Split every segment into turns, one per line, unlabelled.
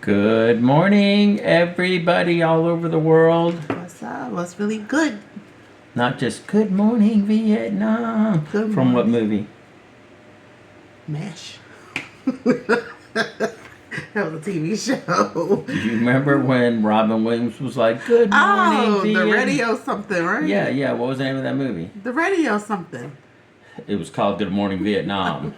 Good morning, everybody all over the world.
What's up? What's really good?
Not just good morning, Vietnam.
Good
From what
morning.
movie?
MASH. That was a TV show.
Do you remember when Robin Williams was like, good morning,
Oh, the
Vietnam?
radio something, right?
Yeah. What was the name of that movie?
The radio something.
It was called Good Morning Vietnam,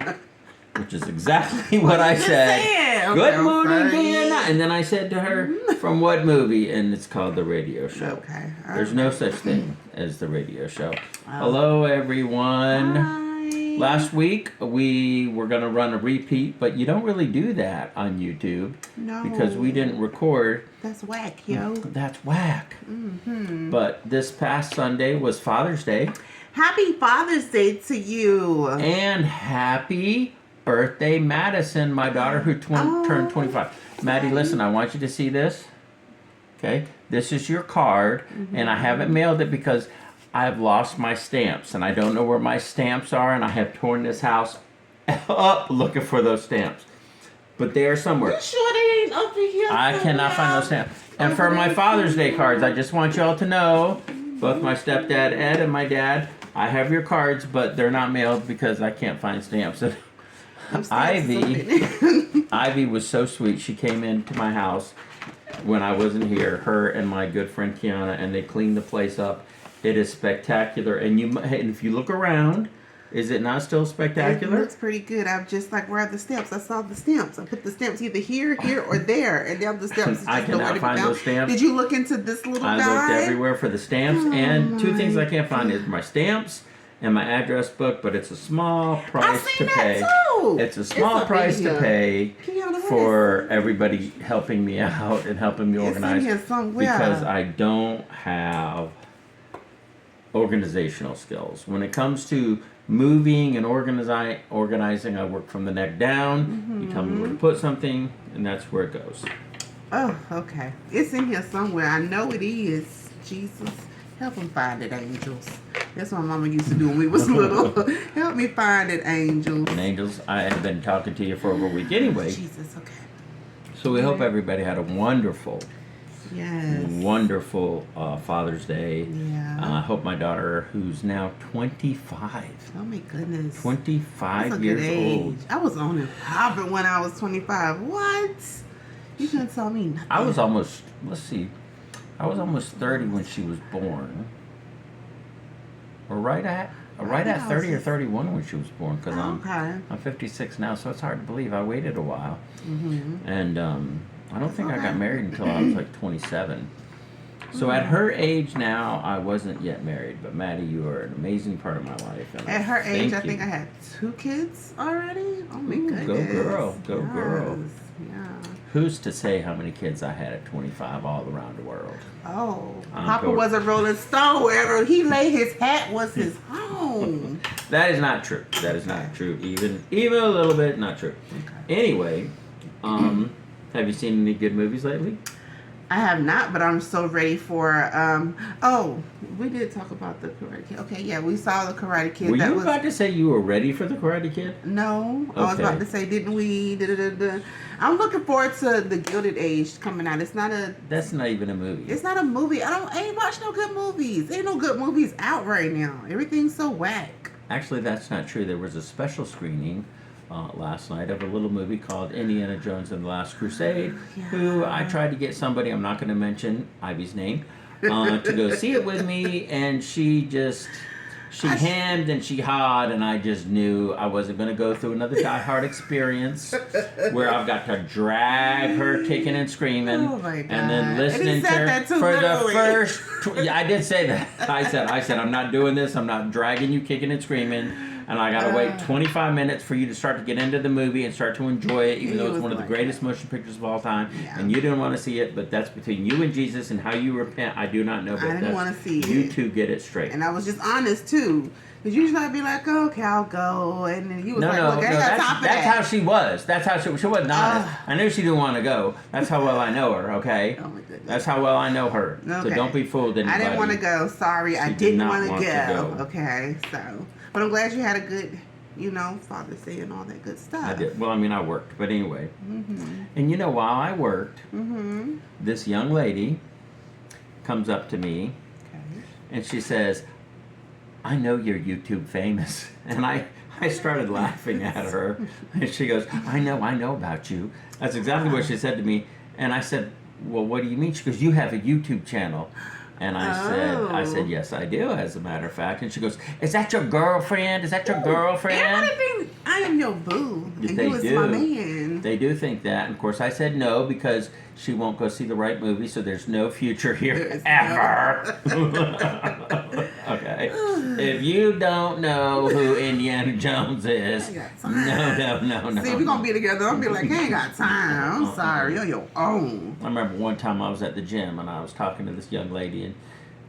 which is exactly what I
just
said.
saying. Okay,
Good
I'm
morning,
sorry.
Vietnam. And then I said to her, from what movie? And it's called The Radio Show.
Okay. all
There's
right.
no such thing as The Radio Show. Hello, everyone.
Hi.
Last week we were going to run a repeat, but you don't really do that on YouTube
No.
because we didn't record.
That's whack, yo.
That's whack.
Mm-hmm.
But this past Sunday was Father's Day,
Happy Father's Day to you.
and happy birthday, Madison, my daughter who turned 25. Maddie, listen, I want you to see this. Okay, this is your card, and I haven't mailed it because I've lost my stamps, and I don't know where my stamps are, and I have torn this house up looking for those stamps. But they are somewhere.
You sure they ain't up in here?
I cannot find those stamps. And for my Father's Day cards, I just want y'all to know, both my stepdad Ed and my dad, I have your cards, but they're not mailed because I can't find stamps. Ivy was so sweet. She came into my house when I wasn't here, her and my good friend Kiana, and they cleaned the place up. It is spectacular. And if you look around, is it not still
It
spectacular?
looks pretty good. I'm just like, where are the stamps? I saw the stamps. I put the stamps either here, or there, and now the stamps.
I cannot find those stamps.
Did you look into this little
I
guy?
looked everywhere for the stamps, and two things I can't find is my stamps and my address book, but it's a small price to pay.
Too.
It's a small
up
price
in
to
here.
pay
Kiana, what
for
is-
everybody helping me out and helping me
It's
organize
in here somewhere.
because I don't have organizational skills. When it comes to moving and organizing, I work from the neck down. You tell me where to put something, and that's where it goes.
Oh, okay. It's in here somewhere. I know it is. Jesus, help him find it, angels. That's what Mama used to do when we was little. Help me find it, angels.
And Angels, I have been talking to you for over a week anyway,
Jesus, okay.
so we hope everybody had a wonderful
Yes.
wonderful Father's Day.
Yeah.
I hope my daughter, who's now 25,
Oh my goodness.
25
That's a
years
good age.
old.
I was on it popping when I was 25. What? You couldn't tell me nothing.
I was almost, I was almost 30 when she was born. Or right at
I think I
30 or
was-
31 when she was born, because
Okay.
I'm 56 now, so it's hard to believe. I waited a while.
Mm-hmm.
And I don't think I got
okay.
married until I was like 27. So at her age now, I wasn't yet married. But Maddie, you are an amazing part of my life. And
At her age,
thank
I
you.
think I had 2 kids already. Oh my
Ooh,
goodness.
go girl, go girl.
Yes, yeah.
Who's to say how many kids I had at 25 all around the world?
Oh,
I'm
Papa
going-
was a Rolling Stone. Wherever he laid his hat was his home.
That is not true. That is not true. Even a little bit not true.
Okay.
Anyway, have you seen any good movies lately?
I have not, but I'm so ready for. Oh, we did talk about the Karate Kid. Okay, yeah, we saw the Karate Kid.
Were
that
you
was
about to say you were ready for the Karate Kid?
no. I was
Okay.
about to say, didn't we? Da-da-da-da. I'm looking forward to the Gilded Age coming out. It's not a.
That's not even a movie.
It's not a movie. I ain't watched no good movies. Ain't no good movies out right now. Everything's so whack.
Actually, that's not true. There was a special screening last night of a little movie called Indiana Jones and the Last Crusade, who I tried to get somebody, I'm not going to mention Ivy's name, to go see it with me, and she hemmed and she hawed, and I just knew I wasn't going to go through another Die Hard experience where I've got to drag her kicking and screaming,
Oh my God.
and then
And he
listening to
said
her
that too
for
literally.
the first. Yeah, I did say that. I said I'm not doing this. I'm not dragging you kicking and screaming. And I gotta wait 25 minutes for you to start to get into the movie and start to enjoy it, even
He
though it's
was
one of the
like
greatest motion pictures of all time.
Yeah.
And you didn't want to see it, but that's between you and Jesus, and how you repent, I do not know. But
I didn't wanna see
You
it.
two get it straight.
And I was just honest too. Because usually I'd be like, oh, okay, I'll go. And then you was
No,
like,
no,
look,
no.
I ain't got time
That's
for that.
how she was. That's how she wasn't honest. I knew she didn't want to go. That's how well I know her. Okay.
Oh my goodness.
That's how well I know her. So
Okay.
don't be fooled, anybody.
I didn't want to go. Sorry, I
She did
didn't
not
want to
want to
go.
go.
Okay, so. But I'm glad you had a good Father's Day and all that good stuff.
I did. Well, I mean, I worked, but anyway.
Mm-hmm.
And while I worked,
Mm-hmm.
this young lady comes up to me
Okay.
and she says, "I know you're YouTube famous." And I started laughing at her. And she goes, I know about you. That's exactly what she said to me. And I said, "Well, what do you mean?" She goes, "You have a YouTube channel." And I said,
Oh.
"Yes, I do, as a matter of fact." And she goes, "Is that your girlfriend? Is that your girlfriend?"
Everybody thinks I am your boo, and
They
you is
do.
my man.
They do think that. And of course, I said no because she won't go see the right movie, so there's no future here
There is
ever. Okay. If you don't know who Indiana Jones is,
I got time.
no.
See, we're gonna be together. I'll be like, I ain't got time. I'm sorry, you're your own.
I remember one time I was at the gym and I was talking to this young lady, and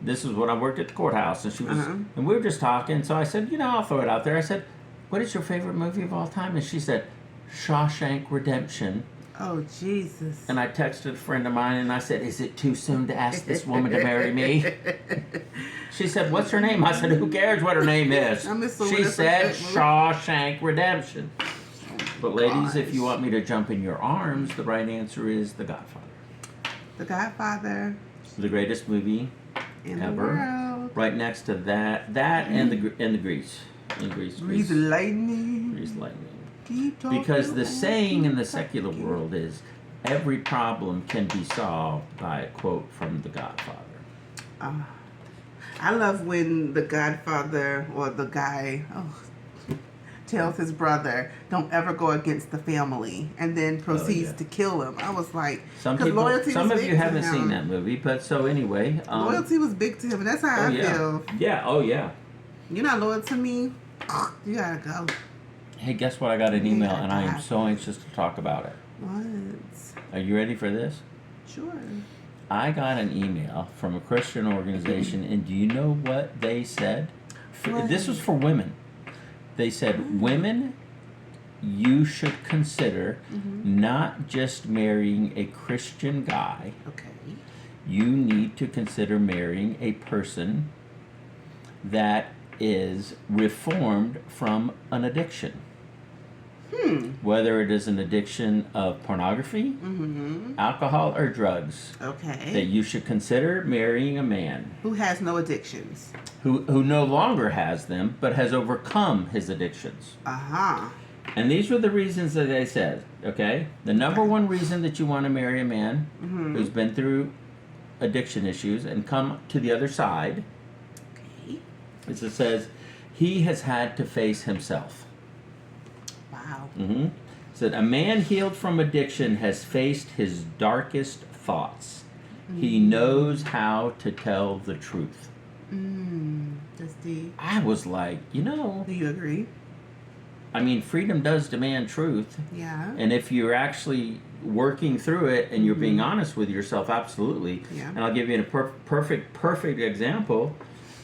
this was when I worked at the courthouse, and she was,
Uh-huh.
and we were just talking. So I said, I'll throw it out there. I said, "What is your favorite movie of all time?" And she said, "Shawshank Redemption."
Oh Jesus.
And I texted a friend of mine and I said, "Is it too soon to ask this woman to marry me?" She said, "What's her name?" I said, "Who cares what her name is?"
I'm assuming
She
it's a
said,
good movie.
"Shawshank Redemption." But ladies, if you
Gosh.
want me to jump in your arms, the right answer is The Godfather.
The Godfather
The greatest movie
in
ever.
the world.
Right next to that and the Grease.
Grease lightning.
Grease lightning.
Keep talking
Because the
on,
saying
keep
in the secular
talking.
world is, every problem can be solved by a quote from The Godfather.
I love when the Godfather or the guy tells his brother, "Don't ever go against the family," and then proceeds
yeah.
to kill him. I was like,
Some
'cause
people,
loyalty
some
was
of
big
you
to
haven't
him.
seen that movie, but so anyway.
Loyalty was big to him, and that's how I
yeah.
feel.
Yeah, oh yeah.
You're not loyal to me, you gotta go.
Hey, guess what? I got an
Yeah,
email and I am
God.
so anxious to talk about it.
What?
Are you ready for this?
Sure.
I got an email from a Christian organization, and do you know what they said?
What?
This was for women. They said, "Women, you should consider not just marrying a Christian guy,
Okay.
you need to consider marrying a person that is reformed from an addiction. Whether it is an addiction of pornography,
Mm-hmm.
alcohol, or drugs, that
Okay.
you should consider marrying a man
Who has no addictions?
who no longer has them, but has overcome his addictions."
Uh-huh.
And these were the reasons that they said, okay? The number
Okay.
one reason that you want to marry a man
Mm-hmm.
who's been through addiction issues and come to the other side
Okay.
is it says he has had to face himself.
Wow.
Mm-hmm. Said a man healed from addiction has faced his darkest thoughts. He knows how to tell the truth.
That's deep.
I was like,
Do you agree?
I mean, freedom does demand truth.
Yeah.
And if you're actually working through it and you're being honest with yourself, absolutely.
Yeah.
And I'll give you a perfect example.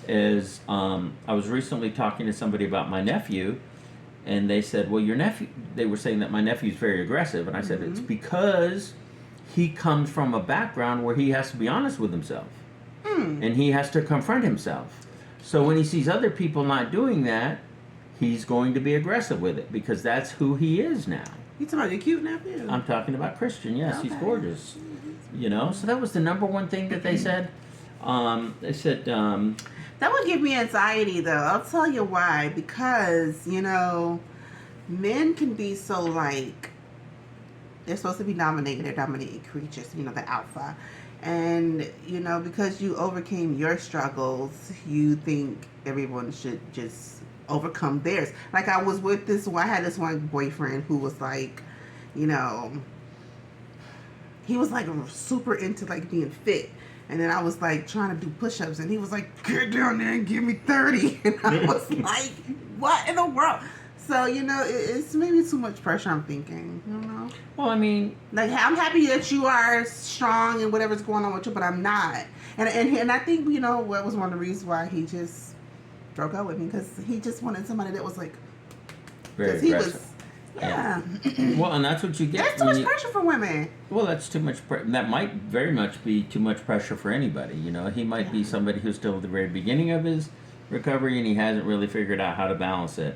Is I was recently talking to somebody about my nephew, and they said, "Well, your nephew." They were saying that my nephew's very aggressive, and I said, "It's because he comes from a background where he has to be honest with himself, and he has to confront himself. So when he sees other people not doing that, he's going to be aggressive with it because that's who he is now."
You talking about your cute nephew?
I'm talking about Christian. Yes, he's
Okay.
gorgeous. So that was the number one thing that they said. They said,
That would give me anxiety, though. I'll tell you why. Because, men can be so like, they're supposed to be dominated. They're dominated creatures, the alpha. And, because you overcame your struggles, you think everyone should just overcome theirs. Like, I had this one boyfriend who was like, he was like super into like being fit. And then I was like trying to do push-ups, and he was like, "Get down there and give me 30." And I was like, "What in the world?" So it's maybe too much pressure. I'm thinking,
well, I mean,
like I'm happy that you are strong and whatever's going on with you, but I'm not. And I think what was one of the reasons why he just broke up with me, because he just wanted somebody that was like,
very
he
aggressive.
was. Yeah.
Well, and that's what you get.
That's too
when
much
you-
pressure for women.
Well, that's too much. That might very much be too much pressure for anybody. He might be somebody who's still at the very beginning of his recovery and he hasn't really figured out how to balance it.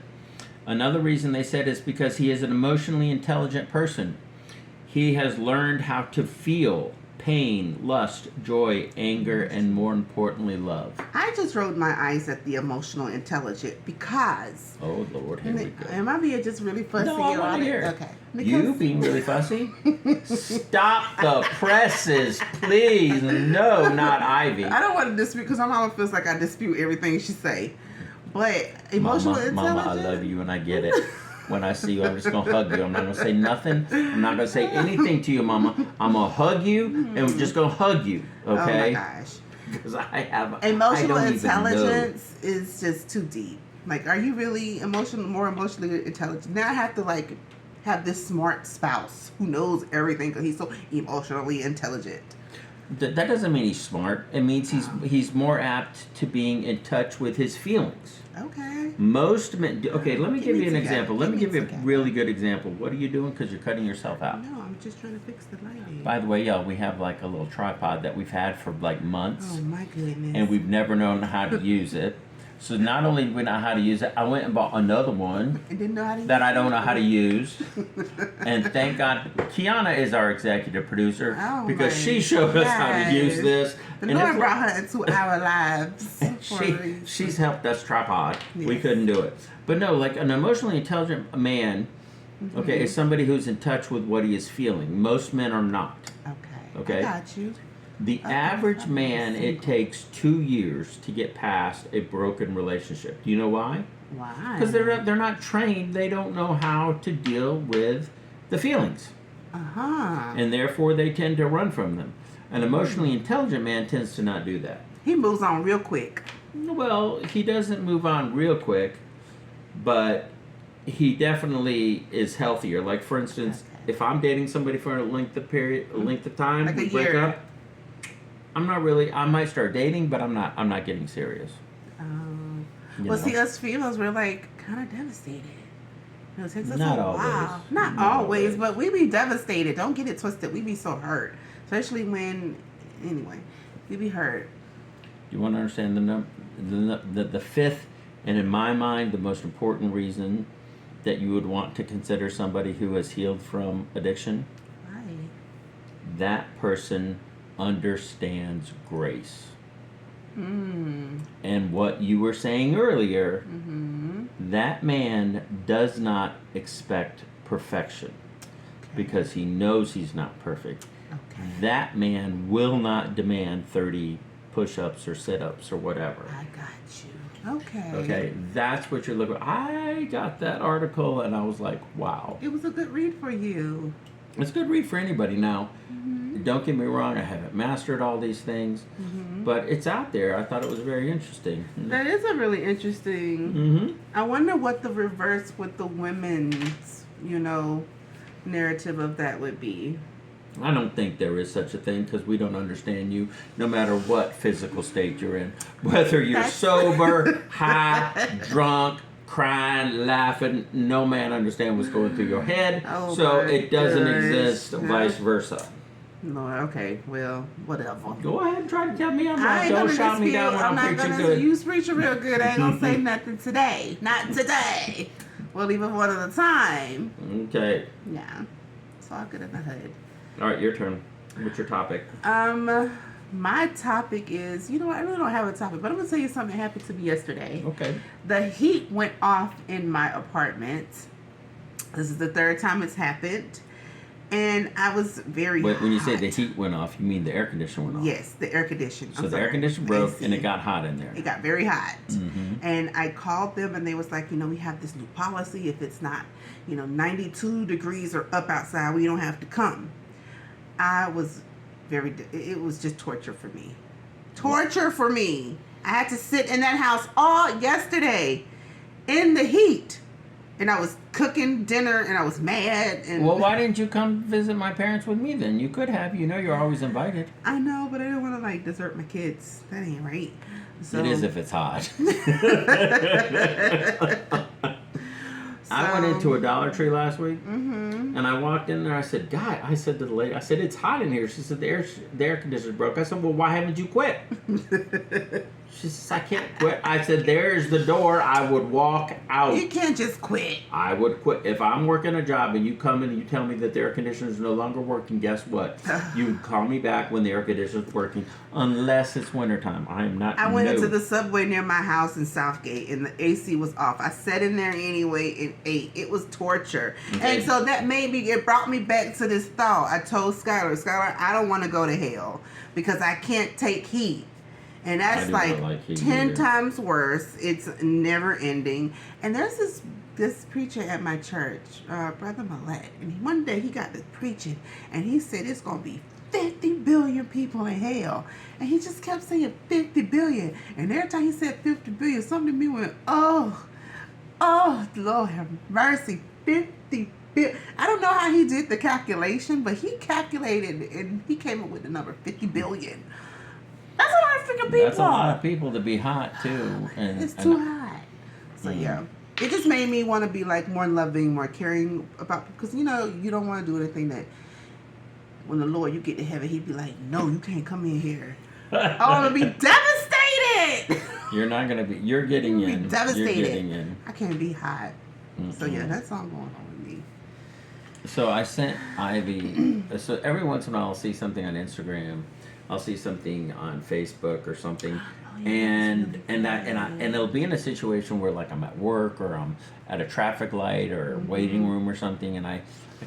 Another reason they said is because he is an emotionally intelligent person. He has learned how to feel pain, lust, joy, anger, and more importantly, love.
I just rolled my eyes at the emotional intelligent because.
Oh Lord, here we go.
Am I being just really fussy?
No, I want to hear.
Okay.
You being really fussy? Stop the presses, please. No, not Ivy.
I don't want to dispute because my mama feels like I dispute everything she say. But emotional intelligence.
Mama, I love you and I get it. When I see you, I'm just going to hug you. I'm not going to say nothing. I'm not going to say anything to you, Mama. I'm going to hug you and we're just going to hug you, okay?
Oh my gosh.
Because I have
emotional
I don't
intelligence is just too deep. Like, are you really more emotionally intelligent? Now I have to like have this smart spouse who knows everything because he's so emotionally intelligent.
That doesn't mean he's smart. It means he's more apt to being in touch with his feelings.
Okay.
Most men. Okay, let me give you an
together.
example. Let me give you a
together.
really good example. What are you doing? Because you're cutting yourself out.
No, I'm just trying to fix the lighting.
By the way, y'all, we have like a little tripod that we've had for like months.
Oh my goodness.
And we've never known how to use it. So not only do we know how to use it, I went and bought another one
I didn't know how to use
that I don't know how to use. And thank God, Kiana is our executive producer because she showed us how to use this.
The Lord brought her into our lives.
She's helped us tripod.
Yes.
We couldn't do it. But no, like an emotionally intelligent man, okay, is somebody who's in touch with what he is feeling. Most men are not. Okay.
I got you.
The average man, it takes 2 years to get past a broken relationship. Do you know why?
Why?
Because they're not trained. They don't know how to deal with the feelings. And therefore they tend to run from them. An emotionally intelligent man tends to not do that.
He moves on real quick.
Well, he doesn't move on real quick, but he definitely is healthier. Like for instance, if I'm dating somebody for a length of time,
like
we
a
break
year.
up. I'm not really. I might start dating, but I'm not getting serious.
Well, see, us females, we're like kind of devastated. It takes us
Not
a
always.
while. Not always, but we be devastated. Don't get it twisted. We be so hurt, especially when. Anyway, we be hurt.
You want to understand the fifth, and in my mind, the most important reason that you would want to consider somebody who has healed from addiction.
Right.
That person understands grace. And what you were saying earlier, that man does not expect perfection because he knows he's not perfect.
Okay.
That man will not demand 30 push-ups or sit-ups or whatever.
I got you. Okay.
Okay, that's what you're looking for. I got that article and I was like, wow.
It was a good read for you.
It's a good read for anybody. Now, don't get me wrong, I haven't mastered all these things, but it's out there. I thought it was very interesting.
That is a really interesting. I wonder what the reverse with the women's, narrative of that would be.
I don't think there is such a thing because we don't understand you no matter what physical state you're in. Whether you're sober, high, drunk, crying, laughing, no man understands what's going through your head.
Oh
so
my
it doesn't
gosh.
exist vice versa.
No, okay, well, whatever.
Go ahead and try to tell me I'm
I
wrong.
ain't
Don't
gonna
shout me
dispute.
down when I'm
not
preaching
gonna.
good.
You preaching real good. I ain't gonna say nothing today. Not today. We'll leave it one at a time.
Okay.
Yeah, it's all good in the hood.
All right, your turn. What's your topic?
My topic is, I really don't have a topic, but I'm gonna tell you something that happened to me yesterday.
Okay.
The heat went off in my apartment. This is the third time it's happened. And I was very
But when you say
hot.
the heat went off, you mean the air conditioner went off?
Yes, the air conditioner.
So the air conditioner broke and it got hot in there.
It got very hot.
Mm-hmm.
And I called them and they was like, we have this new policy. If it's not, 92 degrees or up outside, we don't have to come. I was it was just torture for me. Torture for me. I had to sit in that house all yesterday in the heat. And I was cooking dinner and I was mad. And
Well, why didn't you come visit my parents with me then? You could have. You're always invited.
I know, but I didn't want to desert my kids. That ain't right. So,
It is if it's hot. I went into a Dollar Tree last week, and I walked in there. I said, I said to the lady, it's hot in here. She said, the air conditioner broke. I said, well, why haven't you quit? She says, I can't quit. I said, there's the door. I would walk out.
You can't just quit.
I would quit. If I'm working a job and you come in and you tell me that the air conditioner is no longer working, guess what? You would call me back when the air conditioner is working, unless it's wintertime. I am not.
I went into the Subway near my house in Southgate, and the AC was off. I sat in there anyway and ate. It was torture.
Okay.
And so that it brought me back to this thought. I told Skylar, I don't want to go to hell because I can't take heat. And that's like
heat
10
either.
times worse. It's never ending. And there's this preacher at my church, Brother Millette, and one day he got to preaching, and he said it's going to be 50 billion people in hell. And he just kept saying 50 billion. And every time he said 50 billion, something to me went, oh, Lord have mercy, 50 billion. I don't know how he did the calculation, but he calculated and he came up with the number 50 billion. That's a lot of freaking people.
That's a lot of people to be hot too. And
it's too hot. So yeah. It just made me want to be like more loving, more caring about, because you don't want to do anything that when the Lord, you get to heaven, he'd be like, no, you can't come in here. I want to be devastated.
You're not gonna be. You're getting
You'll be
in.
devastated.
You're getting in.
I can't be hot. So yeah, that's all going on with me.
So I sent Ivy. So every once in a while, I'll see something on Instagram. I'll see something on Facebook or something, and it'll be in a situation where like I'm at work or I'm at a traffic light or waiting room or something, and I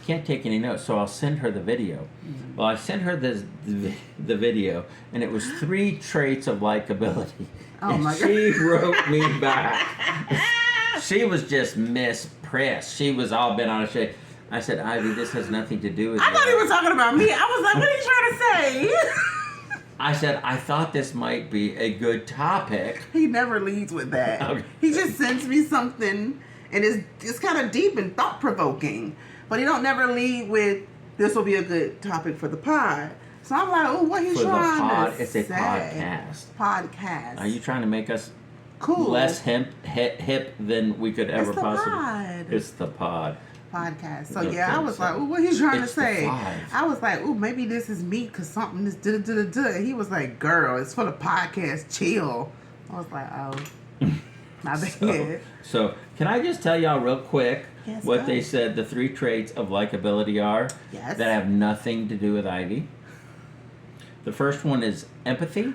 can't take any notes, so I'll send her the video. Well, I sent her the video, and it was 3 traits of likability.
Oh
and
my
she wrote me back. She was just mispressed. She was all bent out of shape. I said, Ivy, this has nothing to do with you.
I thought he was talking about me. I was like, what are you trying to say?
I said, I thought this might be a good topic.
He never leads with that.
Okay.
He just sends me something, and it's kind of deep and thought-provoking. But he don't never lead with, this will be a good topic for the pod. So I'm like, oh, what he's
For the
trying
pod,
to
it's
say.
a podcast.
Podcast.
Are you trying to make us
cool?
less hip than we could ever
It's the
possibly?
pod.
It's the pod.
Podcast. So
Okay,
yeah, I was
so
like, oh, what he's trying to
it's the
say.
5.
I was like, oh, maybe this is me because something is da-da-da-da-da. He was like, girl, it's for the podcast. Chill. I was like, oh, my bad.
So can I just tell y'all real quick
Yes,
what
go.
they said the 3 traits of likability are
Yes.
that have nothing to do with Ivy? The first one is empathy,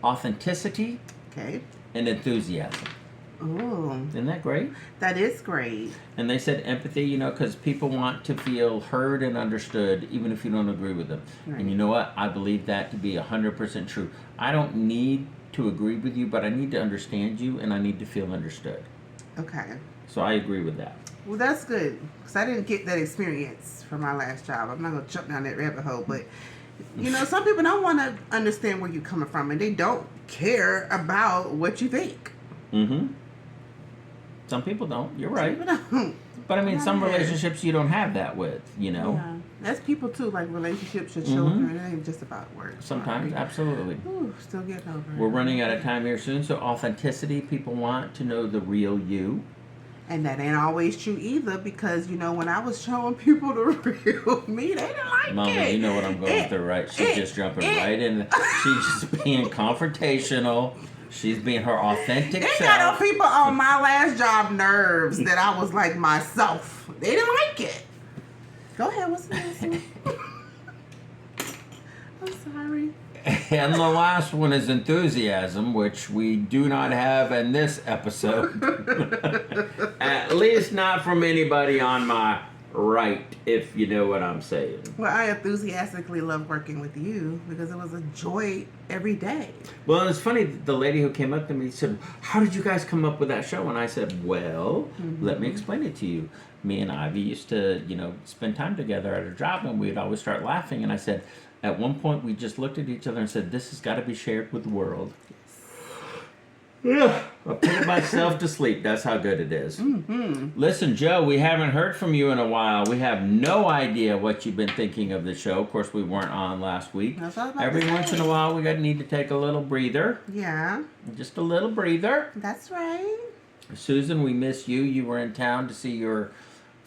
authenticity,
Okay.
and enthusiasm.
Ooh,
Isn't that great?
that is great.
And they said empathy, because people want to feel heard and understood, even if you don't agree with them.
Right.
And you know what? I believe that to be 100% true. I don't need to agree with you, but I need to understand you, and I need to feel understood.
Okay.
So I agree with that.
Well, that's good because I didn't get that experience from my last job. I'm not gonna jump down that rabbit hole, but some people don't want to understand where you're coming from, and they don't care about what you think.
Mm-hmm. Some people don't. You're right.
People don't.
But I mean, some
Right.
relationships you don't have that with,
Yeah, that's people too, like relationships, your children. It ain't just about work.
Sometimes,
Sorry.
absolutely.
Ooh, still getting over it.
We're running out of time here soon, so authenticity, people want to know the real you.
And that ain't always true either, because when I was showing people the real me, they didn't like
Mama,
it.
you know what I'm going through, right? She's just jumping right in. She's just being confrontational. She's being her authentic
They
self.
got on people on my last job nerves that I was like myself. They didn't like it. Go ahead, what's the next one? I'm sorry.
And the last one is enthusiasm, which we do not have in this episode. At least not from anybody on my right, if you know what I'm saying.
Well, I enthusiastically love working with you because it was a joy every day.
Well, it's funny, the lady who came up to me said, how did you guys come up with that show? And I said, well, let me explain it to you. Me and Ivy used to, spend time together at a job, and we'd always start laughing. And I said, at one point, we just looked at each other and said, this has got to be shared with the world. Yeah, I put myself to sleep. That's how good it is. Listen, Joe, we haven't heard from you in a while. We have no idea what you've been thinking of the show. Of course, we weren't on last week.
That's what I was about
Every
to
once
say.
in a while, we need to take a little breather.
Yeah,
Just a little breather.
that's right.
Susan, we miss you. You were in town to see your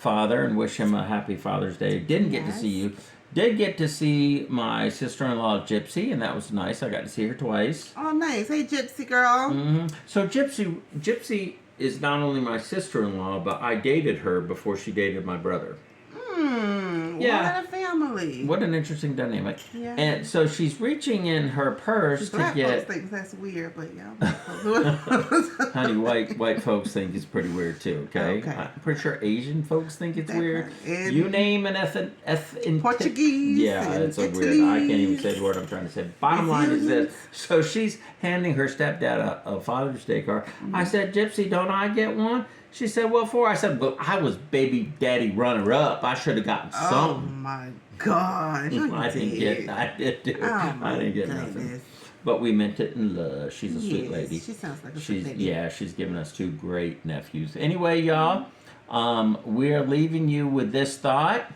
father and wish him a happy Father's Day. Didn't get to see you. Did get to see my sister-in-law Gypsy, and that was nice. I got to see her twice.
Oh, nice. Hey, Gypsy girl.
So Gypsy is not only my sister-in-law, but I dated her before she dated my brother.
Yeah. What a family.
What an interesting dynamic.
Yeah.
And so she's reaching in her purse to
Black
get.
folks think that's weird, but yeah.
Honey, white folks think it's pretty weird too. Okay. I'm pretty sure Asian folks think it's weird. You name an in
Portuguese.
Yeah, it's so weird. I can't even say the word I'm trying to say. Bottom line is this. So she's handing her stepdad a Father's Day card. I said, Gypsy, don't I get one? She said, "What for?" I said, "Well, I was baby daddy runner-up. I should have gotten some."
Oh my gosh!
I did too. I didn't get nothing. But we meant it in love. She's a sweet lady.
She sounds like a sweet lady.
Yeah, she's given us 2 great nephews. Anyway, y'all, we're leaving you with this thought.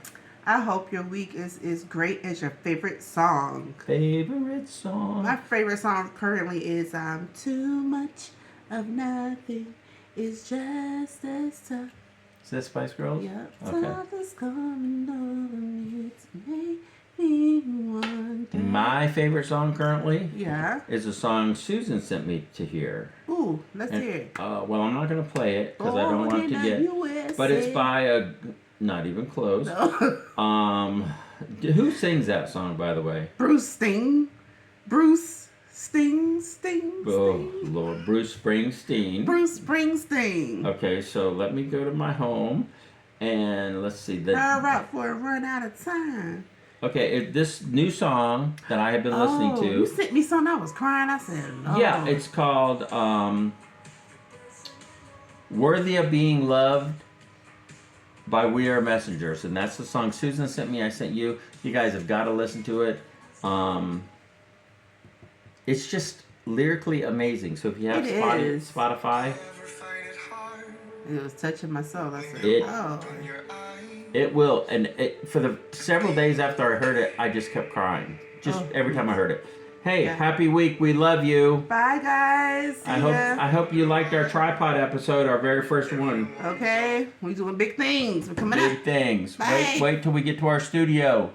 I hope your week is as great as your favorite song.
Favorite song.
My favorite song currently is "Too Much of Nothing." It's just as tough.
Is that Spice Girls?
Yep.
Okay.
Tough is coming over me to make me wonder.
My favorite song currently is a song Susan sent me to hear.
Ooh, let's hear it.
Well, I'm not going to play it because I don't want to get...
USA.
But it's by a... Not even close.
No.
Who sings that song, by the way?
Bruce Sting.
Oh, Lord. Bruce Springsteen.
Bruce Springsteen.
Okay, so let me go to my home and let's see.
All right, for a run out of time.
Okay, this new song that I have been listening to.
You sent me something. I was crying. I said, "Oh."
Yeah, it's called "Worthy of Being Loved" by We Are Messengers, and that's the song Susan sent me. I sent you. You guys have got to listen to it. It's just lyrically amazing. So if you have Spotify,
it was touching my soul. I said,
it will. And for the several days after I heard it, I just kept crying. Just every time I heard it. Hey, happy week. We love you.
Bye, guys.
I hope you liked our tripod episode, our very first one.
Okay, we're doing big things. We're coming up.
Big things.
Bye.
Wait till we get to our studio.